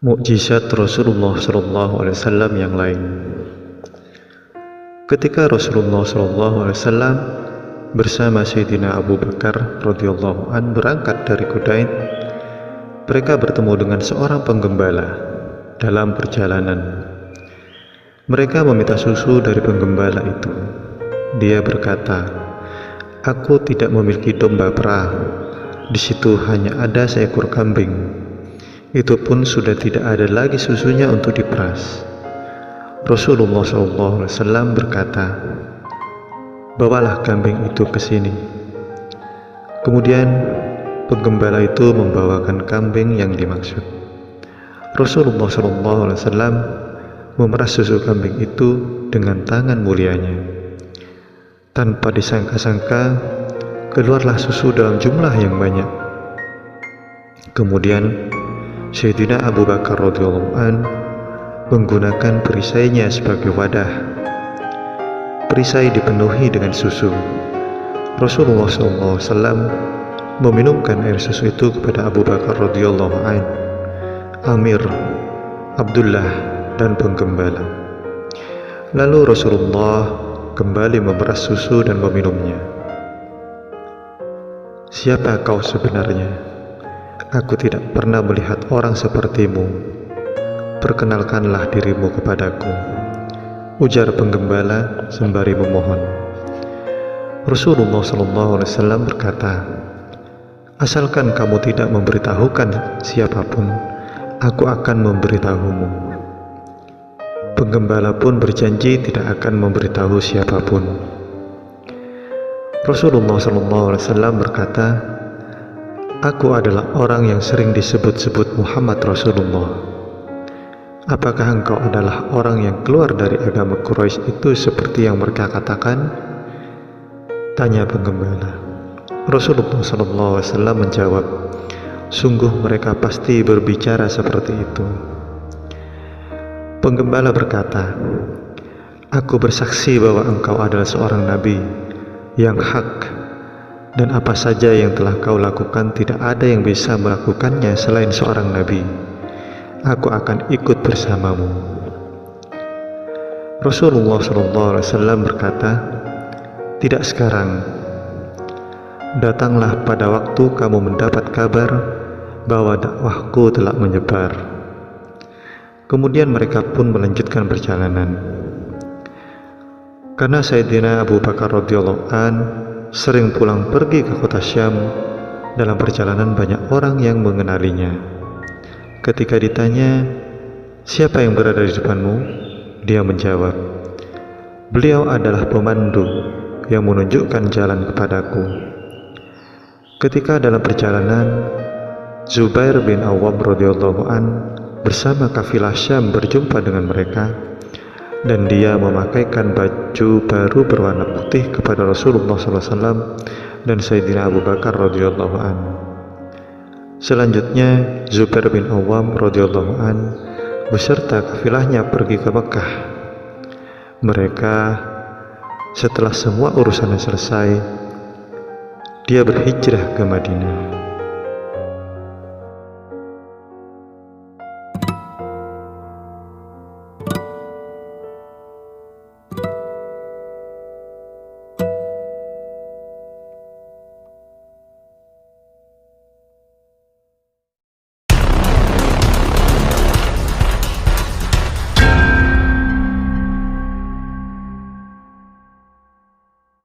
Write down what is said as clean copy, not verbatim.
Mukjizat Rasulullah SAW yang lain. Ketika Rasulullah SAW bersama Sayyidina Abu Bakar radhiyallahu an berangkat dari Qudain, mereka bertemu dengan seorang penggembala dalam perjalanan. Mereka meminta susu dari penggembala itu. Dia berkata, "Aku tidak memiliki domba perah. Di situ hanya ada seekor kambing. Itu pun sudah tidak ada lagi susunya untuk diperas." Rasulullah SAW berkata, "Bawalah kambing itu ke sini." Kemudian penggembala itu membawakan kambing yang dimaksud. Rasulullah SAW memeras susu kambing itu dengan tangan mulianya. Tanpa disangka-sangka, keluarlah susu dalam jumlah yang banyak. Kemudian Sayyidina Abu Bakar radhiyallahu an menggunakan perisainya sebagai wadah. Perisai dipenuhi dengan susu. Rasulullah SAW meminumkan air susu itu kepada Abu Bakar radhiyallahu an, Amir, Abdullah, dan penggembala. Lalu Rasulullah kembali memeras susu dan meminumnya. "Siapa kau sebenarnya? Aku tidak pernah melihat orang sepertimu. Perkenalkanlah dirimu kepadaku," ujar penggembala sembari memohon. Rasulullah SAW berkata, "Asalkan kamu tidak memberitahukan siapapun, aku akan memberitahumu." Penggembala pun berjanji tidak akan memberitahu siapapun. Rasulullah SAW berkata, "Aku adalah orang yang sering disebut-sebut Muhammad Rasulullah. Apakah engkau adalah orang yang keluar dari agama Quraisy itu seperti yang mereka katakan?" tanya penggembala. Rasulullah SAW menjawab, "Sungguh mereka pasti berbicara seperti itu." Penggembala berkata, "Aku bersaksi bahwa engkau adalah seorang nabi yang hak, dan apa saja yang telah kau lakukan tidak ada yang bisa melakukannya selain seorang nabi. Aku akan ikut bersamamu." Rasulullah SAW berkata, "Tidak sekarang. Datanglah pada waktu kamu mendapat kabar bahwa dakwahku telah menyebar." Kemudian mereka pun melanjutkan perjalanan. Karena Sayyidina Abu Bakar radhiyallahu an sering pulang pergi ke kota Syam, dalam perjalanan banyak orang yang mengenalinya. Ketika ditanya, "Siapa yang berada di depanmu?" dia menjawab, "Beliau adalah pemandu yang menunjukkan jalan kepadaku." Ketika dalam perjalanan, Zubair bin Awwam radhiyallahu an bersama kafilah Syam berjumpa dengan mereka, dan dia memakaikan baju baru berwarna putih kepada Rasulullah SAW dan Sayyidina Abu Bakar radhiyallahu an. Selanjutnya Zubair bin Awwam radhiyallahu an beserta kafilahnya pergi ke Mekah. Mereka, setelah semua urusannya selesai, dia berhijrah ke Madinah.